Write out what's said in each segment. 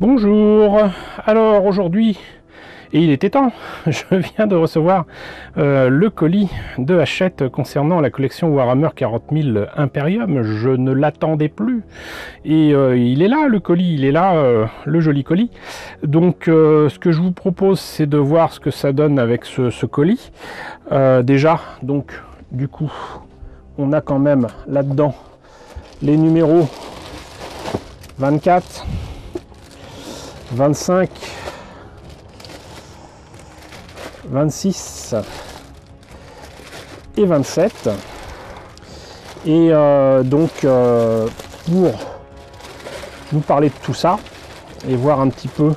Bonjour, alors aujourd'hui, et il était temps, je viens de recevoir le colis de Hachette concernant la collection Warhammer 40 000 Imperium. Je ne l'attendais plus et il est là le colis, il est là le joli colis. Donc ce que je vous propose, c'est de voir ce que ça donne avec ce colis. Déjà, donc du coup, on a quand même là-dedans les numéros 24, 25, 26 et 27. Et pour nous parler de tout ça et voir un petit peu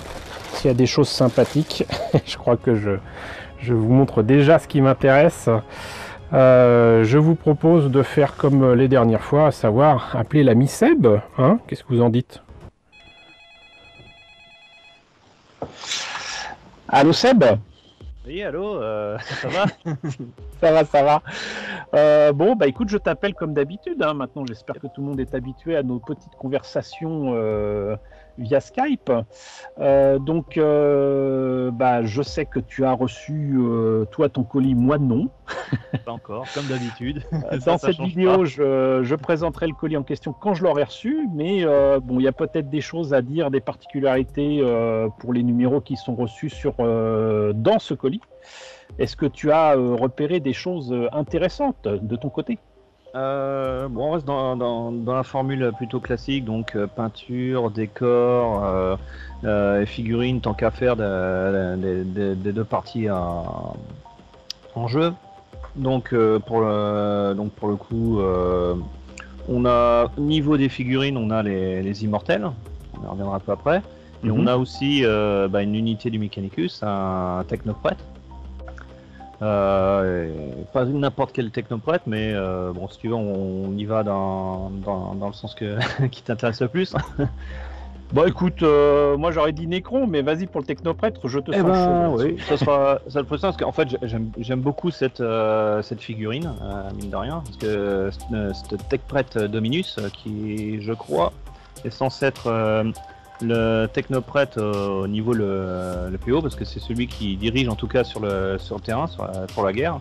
s'il y a des choses sympathiques, je crois que je vous montre déjà ce qui m'intéresse. Je vous propose de faire comme les dernières fois, à savoir appeler l'ami Seb. Hein, qu'est-ce que vous en dites? Allô Seb? Oui, allô, ça va? Ça va. Bon, bah écoute, je t'appelle comme d'habitude. Hein. Maintenant, j'espère que tout le monde est habitué à nos petites conversations via Skype. Bah, je sais que tu as reçu, toi, ton colis, moi non. Pas encore, comme d'habitude. Dans cette vidéo, je présenterai le colis en question quand je l'aurai reçu, mais bon, il y a peut-être des choses à dire, des particularités pour les numéros qui sont reçus dans ce colis. Est-ce que tu as repéré des choses intéressantes de ton côté? Bon, on reste dans la formule plutôt classique, donc peinture, décor, figurines, tant qu'à faire des deux parties en jeu. Donc pour le coup, on a au niveau des figurines, on a les immortels, on en reviendra un peu après, et on a aussi une unité du Mechanicus, un technoprêtre. Pas n'importe quel technoprêtre, mais bon, si tu veux, on y va dans le sens qui t'intéresse le plus. Bon, écoute, moi j'aurais dit Necron, mais vas-y pour le technoprêtre, je te sens chaud. Oui, ça sera le plus simple, parce qu'en fait, j'aime beaucoup cette figurine, mine de rien, parce que cette techprêtre Dominus, qui, je crois, est censé être le technoprêtre au niveau le plus haut, parce que c'est celui qui dirige en tout cas sur le terrain pour la guerre.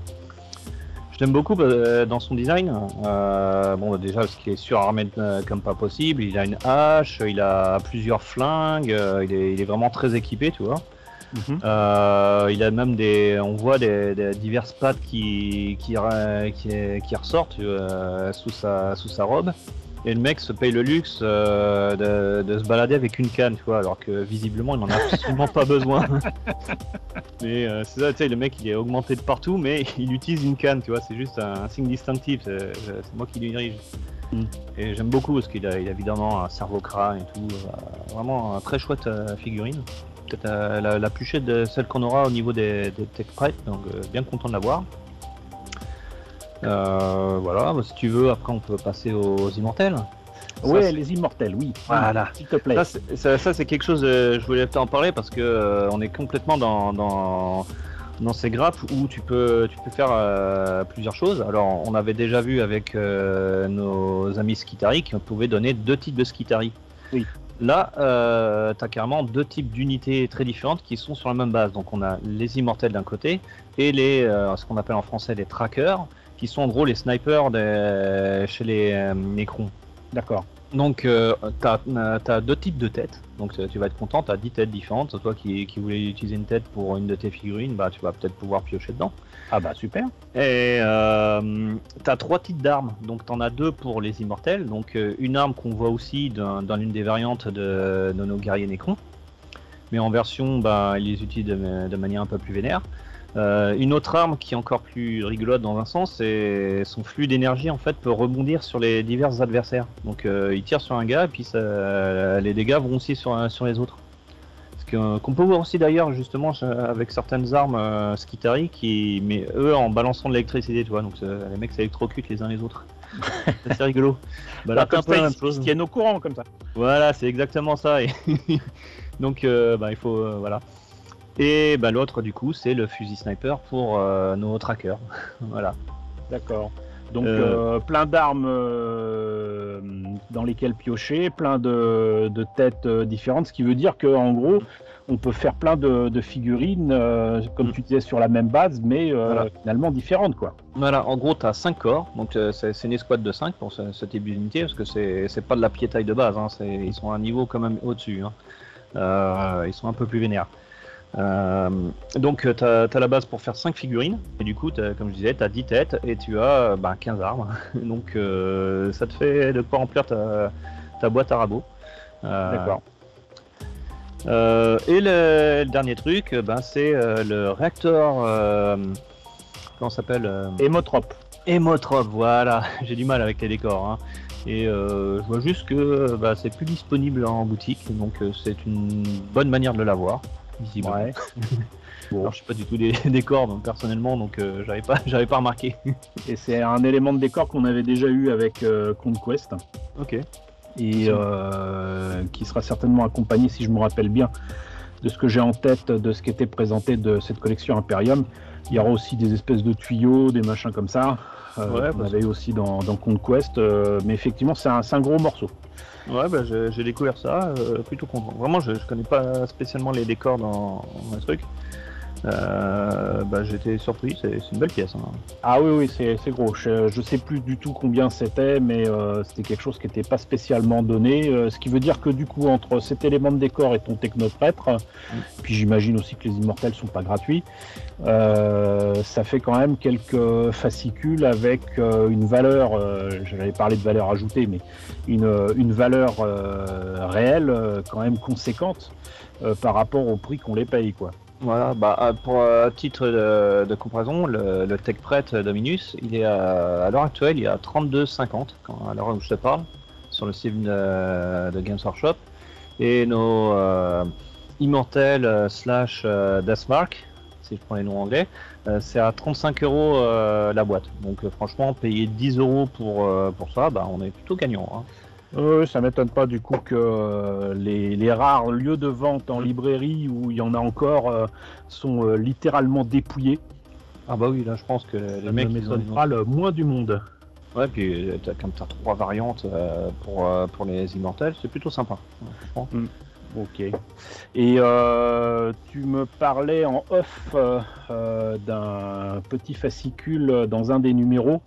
Je l'aime beaucoup dans son design. Bon, déjà parce qu'il est surarmé comme pas possible, il a une hache, il a plusieurs flingues, il est vraiment très équipé, tu vois. Il a même on voit des diverses pattes qui ressortent sous sa robe. Et le mec se paye le luxe de se balader avec une canne, tu vois, alors que visiblement il n'en a absolument pas besoin. Mais c'est ça, tu sais, le mec il est augmenté de partout, mais il utilise une canne, tu vois, c'est juste un signe distinctif, c'est moi qui lui dirige. Et j'aime beaucoup parce qu'il a évidemment un cerveau-crâne et tout, vraiment un très chouette figurine. Peut-être la plus chouette de celle qu'on aura au niveau des tech-prêtres, donc bien content de l'avoir. Voilà, si tu veux, après on peut passer aux immortels. Ouais, les immortels, oui. Voilà, s'il te plaît. Ça c'est quelque chose, je voulais t'en parler parce que on est complètement dans ces grappes où tu peux faire plusieurs choses. Alors, on avait déjà vu avec nos amis Skitari qu'on pouvait donner deux types de Skitari. Oui. Là, tu as carrément deux types d'unités très différentes qui sont sur la même base. Donc, on a les immortels d'un côté et ce qu'on appelle en français les trackers, qui sont en gros les snipers chez les Necrons. D'accord. Donc, tu as deux types de têtes. Donc, tu vas être content, tu as 10 têtes différentes. Toi qui voulais utiliser une tête pour une de tes figurines, bah, tu vas peut-être pouvoir piocher dedans. Ah bah super. Et tu as trois types d'armes. Donc, tu en as deux pour les immortels. Donc, une arme qu'on voit aussi dans l'une des variantes de nos guerriers Necrons. Mais en version, bah, ils les utilisent de manière un peu plus vénère. Une autre arme qui est encore plus rigolote dans un sens, c'est son flux d'énergie en fait peut rebondir sur les divers adversaires. Donc il tire sur un gars et puis les dégâts vont aussi sur les autres. Qu'on peut voir aussi d'ailleurs justement avec certaines armes Skitari mais eux en balançant de l'électricité, tu vois. Donc les mecs s'électrocutent les uns les autres. C'est rigolo. Bah, là, comme ça, ils se tiennent au courant comme ça. Voilà, c'est exactement ça. Et donc il faut voilà. Et bah, l'autre du coup c'est le fusil sniper pour nos trackers. Voilà. D'accord. Donc plein d'armes dans lesquelles piocher, plein de têtes différentes, ce qui veut dire qu'en gros, on peut faire plein de figurines, comme tu disais, sur la même base, mais finalement différentes, quoi. Voilà, en gros, tu as 5 corps, donc c'est une escouade de 5 pour ce type d'unité, parce que c'est pas de la piétaille de base, hein, ils sont à un niveau quand même au-dessus, hein. Ils sont un peu plus vénères. Donc tu as la base pour faire 5 figurines, et du coup, comme je disais, tu as 10 têtes, et tu as 15 armes, donc ça te fait de quoi remplir ta boîte à rabots. D'accord. Et le dernier truc, c'est le réacteur, comment ça s'appelle Hémotrope. Hémotrope, voilà, j'ai du mal avec les décors, hein. Et je vois juste que c'est plus disponible en boutique, donc c'est une bonne manière de l'avoir, visiblement. Ouais. Bon. Alors je suis pas du tout des décors, donc personnellement, donc j'avais pas remarqué. Et c'est un élément de décor qu'on avait déjà eu avec Conquest. Ok. Et qui sera certainement accompagné, si je me rappelle bien, de ce que j'ai en tête, de ce qui était présenté de cette collection Imperium. Il y aura aussi des espèces de tuyaux, des machins comme ça, qu'on avait eu aussi dans Conquest, mais effectivement c'est un gros morceau. Ouais, j'ai découvert ça, plutôt content. Vraiment, je connais pas spécialement les décors dans le truc. J'étais surpris, c'est une belle pièce, hein. Ah oui, c'est gros. Je sais plus du tout combien c'était, mais c'était quelque chose qui n'était pas spécialement donné. Ce qui veut dire que du coup, entre cet élément de décor et ton technoprêtre, puis j'imagine aussi que les immortels sont pas gratuits, ça fait quand même quelques fascicules avec une valeur, j'avais parlé de valeur ajoutée, mais une valeur réelle quand même conséquente par rapport au prix qu'on les paye, quoi. Voilà, pour titre de comparaison, le TechPret Dominus, il est à l'heure actuelle, il est à 32,50 à l'heure où je te parle, sur le site de Games Workshop. Et nos Immortels slash Deathmark, si je prends les noms anglais, c'est à 35 € la boîte. Donc franchement, payer 10 € pour ça, on est plutôt gagnant, hein. Ça m'étonne pas du coup que les rares lieux de vente en librairie où il y en a encore sont littéralement dépouillés. Ah bah oui, là je pense que les mecs ils ont le moins du monde. Ouais, puis comme t'as 3 variantes pour les Immortels, c'est plutôt sympa, franchement. Ok. Et tu me parlais en off d'un petit fascicule dans un des numéros.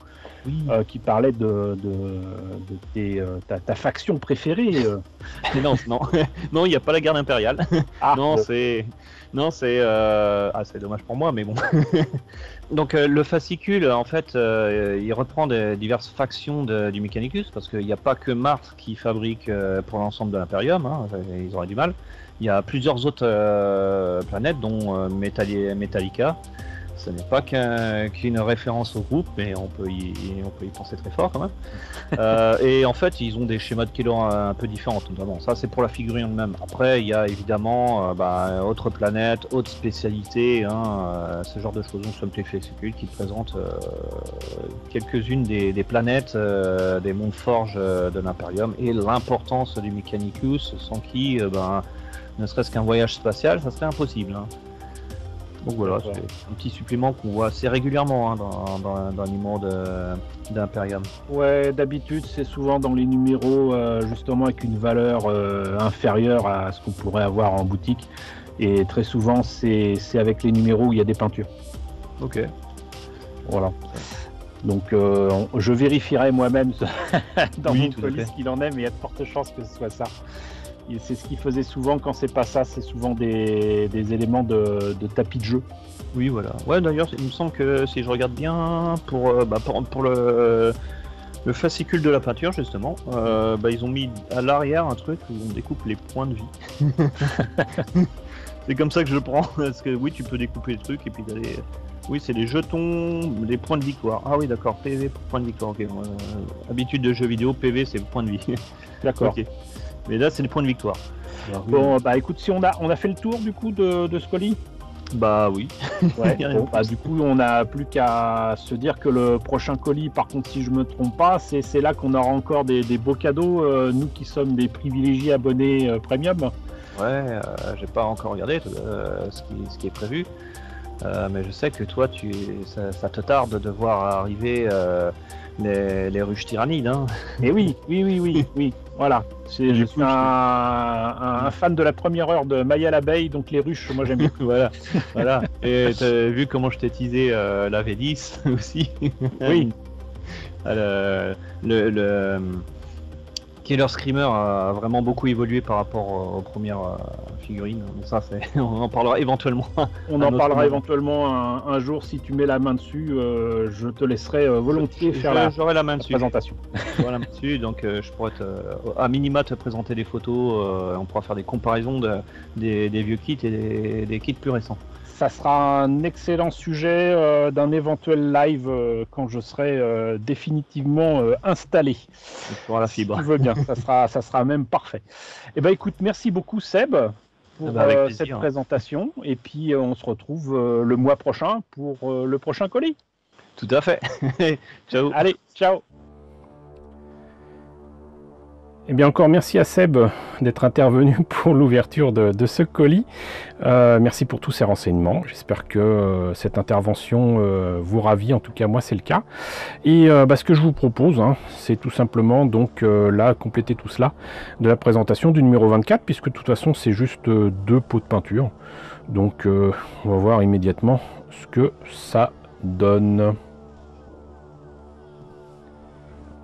Oui. Qui parlait de ta faction préférée. Non, il n'y a pas la garde impériale. Ah, non, bon. c'est dommage pour moi, mais bon. Donc le fascicule, en fait, il reprend diverses factions du Mechanicus, parce qu'il n'y a pas que Mars qui fabrique pour l'ensemble de l'Imperium, hein, ils auraient du mal. Il y a plusieurs autres planètes, dont Metallica. Ce n'est pas qu'une référence au groupe, mais on peut y penser très fort quand même. Et en fait, ils ont des schémas de killers un peu différents, notamment. Ça, c'est pour la figurine elle-même. Après, il y a évidemment autres planètes, autres spécialités, hein, ce genre de choses. Nous sommes les fascicules qui présentent quelques-unes des planètes des mondes forges de l'Imperium et l'importance du Mechanicus, sans qui, ne serait-ce qu'un voyage spatial, ça serait impossible, hein. Donc voilà, c'est un petit supplément qu'on voit assez régulièrement, hein, dans les numéros d'Imperium. Ouais, d'habitude c'est souvent dans les numéros justement avec une valeur inférieure à ce qu'on pourrait avoir en boutique. Et très souvent c'est avec les numéros où il y a des peintures. Ok. Voilà. Donc je vérifierai moi-même dans mon colis ce qu'il en est, mais il y a de fortes chances que ce soit ça. C'est ce qu'il faisait souvent. Quand c'est pas ça, c'est souvent des éléments de tapis de jeu. Oui, voilà. Ouais, d'ailleurs, il me semble que si je regarde bien, pour le fascicule de la peinture, justement, ils ont mis à l'arrière un truc où on découpe les points de vie. C'est comme ça que je le prends, parce que oui, tu peux découper le truc et puis d'aller. Oui, c'est les jetons, les points de victoire. Ah oui, d'accord, PV pour point de victoire. Ok. Habitude de jeu vidéo, PV c'est le point de vie. D'accord. Okay. Mais là, c'est les points de victoire. Alors, bon, écoute, si on a fait le tour du coup de ce colis. Bah oui. Ouais, du coup, on n'a plus qu'à se dire que le prochain colis, par contre, si je me trompe pas, c'est là qu'on aura encore des beaux cadeaux, nous qui sommes des privilégiés abonnés premium. Ouais, j'ai pas encore regardé ce qui est prévu. Mais je sais que toi, ça te tarde de voir arriver les ruches tyrannides. Hein. Et oui, voilà. Je suis un fan de la première heure de Maya l'abeille, donc les ruches, moi j'aime bien. voilà. Et t'as vu comment je t'ai teasé la V10 aussi. Oui. Le Killer Screamer a vraiment beaucoup évolué par rapport aux premières figurines. Donc ça, on en parlera éventuellement. On en parlera éventuellement un jour si tu mets la main dessus. Je te laisserai volontiers faire la présentation. J'aurai la main dessus, donc je pourrais à minima te présenter des photos. On pourra faire des comparaisons des vieux kits et des kits plus récents. Ça sera un excellent sujet d'un éventuel live quand je serai définitivement installé. Pour la fibre. Si tu veux bien, ça sera même parfait. Eh ben, écoute, merci beaucoup Seb pour cette présentation. Et puis on se retrouve le mois prochain pour le prochain colis. Tout à fait. Ciao. Allez, ciao. Eh bien encore merci à Seb d'être intervenu pour l'ouverture de ce colis. Merci pour tous ces renseignements. J'espère que cette intervention vous ravit, en tout cas moi c'est le cas. Et ce que je vous propose, c'est tout simplement donc là compléter tout cela de la présentation du numéro 24, puisque de toute façon c'est juste 2 pots de peinture. Donc on va voir immédiatement ce que ça donne.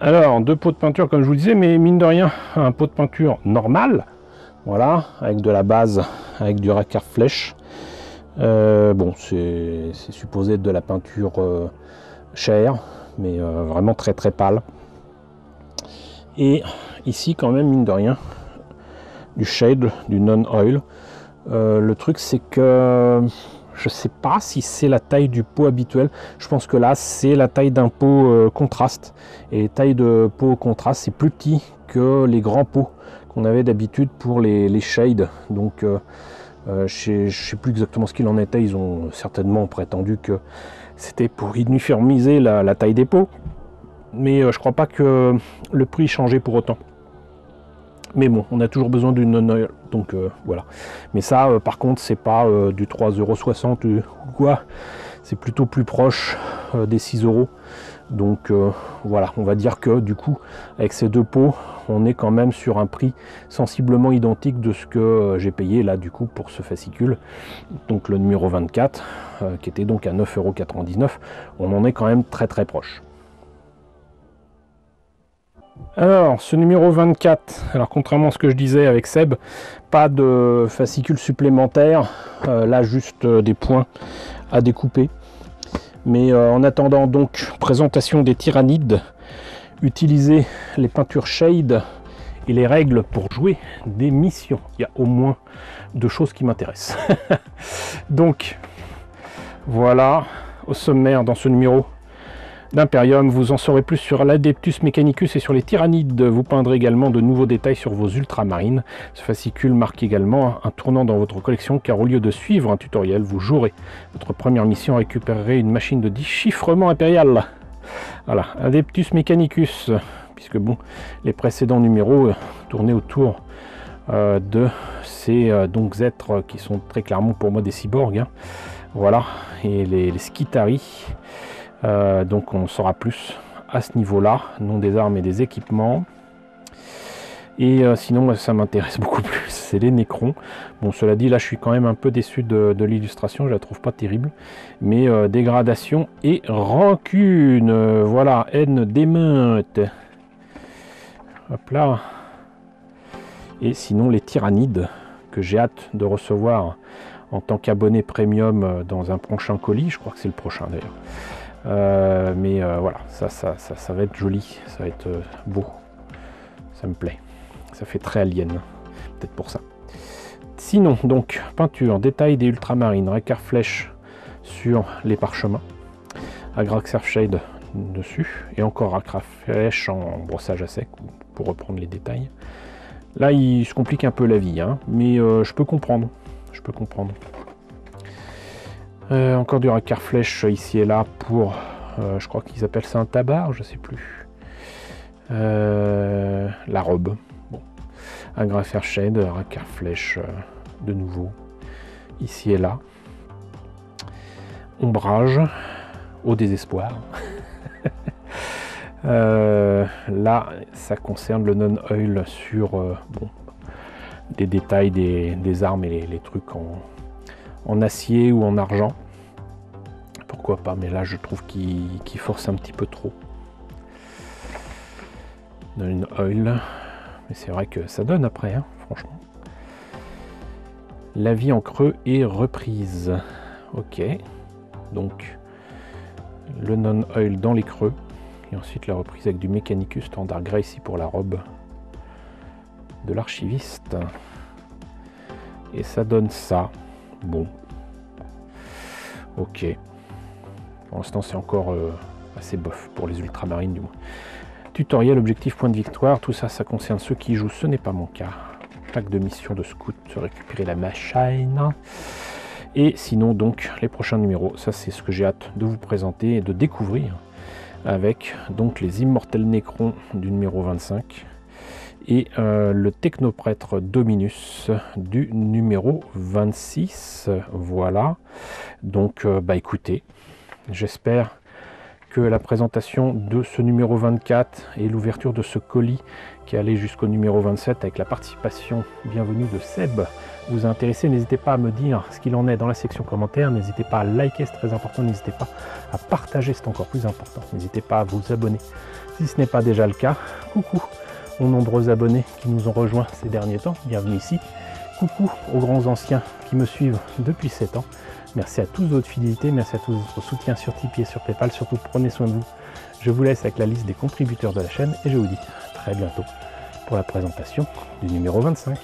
Alors, 2 pots de peinture comme je vous le disais, mais mine de rien, un pot de peinture normal, voilà, avec de la base, avec du Racquard flèche. Bon, c'est supposé être de la peinture chère, mais vraiment très très pâle. Et ici, quand même, mine de rien, du shade, du non-oil. Le truc, c'est que je sais pas si c'est la taille du pot habituel. Je pense que là, c'est la taille d'un pot contraste. Et taille de pot contraste, c'est plus petit que les grands pots qu'on avait d'habitude pour les shades. Donc, je sais plus exactement ce qu'il en était. Ils ont certainement prétendu que c'était pour uniformiser la taille des pots. Mais je crois pas que le prix changeait pour autant. Mais bon, on a toujours besoin d'une non-oil, donc voilà. Mais ça, par contre, c'est pas du 3,60 € ou quoi. C'est plutôt plus proche des 6 €. Donc voilà, on va dire que du coup, avec ces 2 pots, on est quand même sur un prix sensiblement identique de ce que j'ai payé là du coup pour ce fascicule. Donc le numéro 24, qui était donc à 9,99 €. On en est quand même très très proche. Alors, ce numéro 24, alors contrairement à ce que je disais avec Seb, pas de fascicule supplémentaire, là juste des points à découper. Mais en attendant donc présentation des tyrannides, utilisez les peintures shade et les règles pour jouer des missions. Il y a au moins 2 choses qui m'intéressent. Donc, voilà, au sommaire dans ce numéro d'Imperium, vous en saurez plus sur l'Adeptus Mechanicus et sur les tyrannides. Vous peindrez également de nouveaux détails sur vos ultramarines. Ce fascicule marque également un tournant dans votre collection, car au lieu de suivre un tutoriel, vous jouerez votre première mission, récupérerez une machine de déchiffrement impérial. Voilà, Adeptus Mechanicus, puisque bon, les précédents numéros tournaient autour de ces donc êtres qui sont très clairement pour moi des cyborgs. Voilà, et les Skitarii. Donc on saura plus à ce niveau-là, nom des armes et des équipements. Et sinon, moi, ça m'intéresse beaucoup plus, c'est les Nécrons. Bon, cela dit, là, je suis quand même un peu déçu de l'illustration, je la trouve pas terrible. Mais dégradation et rancune, voilà, haine d'émeute. Hop là. Et sinon, les tyrannides, que j'ai hâte de recevoir en tant qu'abonné premium dans un prochain colis. Je crois que c'est le prochain, d'ailleurs. Mais voilà, ça va être joli, ça va être beau, ça me plaît, ça fait très alien, peut-être pour ça. Sinon, donc, peinture, détail des ultramarines, Racquard flèche sur les parchemins, Agraxar shade dessus, et encore Racquard flèche en brossage à sec, pour reprendre les détails. Là, il se complique un peu la vie, mais je peux comprendre, encore du Racquard flèche ici et là pour, je crois qu'ils appellent ça un tabard, je sais plus. La robe. Bon. Agraxar shade, Racquard flèche de nouveau ici et là. Ombrage au désespoir. Là, ça concerne le non-oil sur bon, des détails des armes et les trucs en acier ou en argent. Pourquoi pas, mais là je trouve qu'il force un petit peu trop. Non-oil, mais c'est vrai que ça donne après, hein, franchement. La vie en creux est reprise. Ok, donc le non-oil dans les creux. Et ensuite la reprise avec du Mechanicus standard grey ici pour la robe de l'archiviste. Et ça donne ça. Bon. Ok. Pour l'instant c'est encore assez bof pour les ultramarines du moins. Tutoriel, objectif, point de victoire. Tout ça, ça concerne ceux qui jouent. Ce n'est pas mon cas. Plaque de mission de scout, récupérer la machine. Et sinon donc les prochains numéros. Ça c'est ce que j'ai hâte de vous présenter et de découvrir. Avec donc les immortels Nécrons du numéro 25 et le technoprêtre Dominus du numéro 26. Voilà, donc bah écoutez, j'espère que la présentation de ce numéro 24 et l'ouverture de ce colis qui allait jusqu'au numéro 27 avec la participation bienvenue de Seb vous a intéressé. N'hésitez pas à me dire ce qu'il en est dans la section commentaires, n'hésitez pas à liker, c'est très important, n'hésitez pas à partager, c'est encore plus important, n'hésitez pas à vous abonner si ce n'est pas déjà le cas. Coucou aux nombreux abonnés qui nous ont rejoints ces derniers temps, bienvenue ici. Coucou aux grands anciens qui me suivent depuis 7 ans. Merci à tous de votre fidélité, merci à tous de votre soutien sur Tipeee et sur Paypal. Surtout prenez soin de vous. Je vous laisse avec la liste des contributeurs de la chaîne et je vous dis à très bientôt pour la présentation du numéro 25.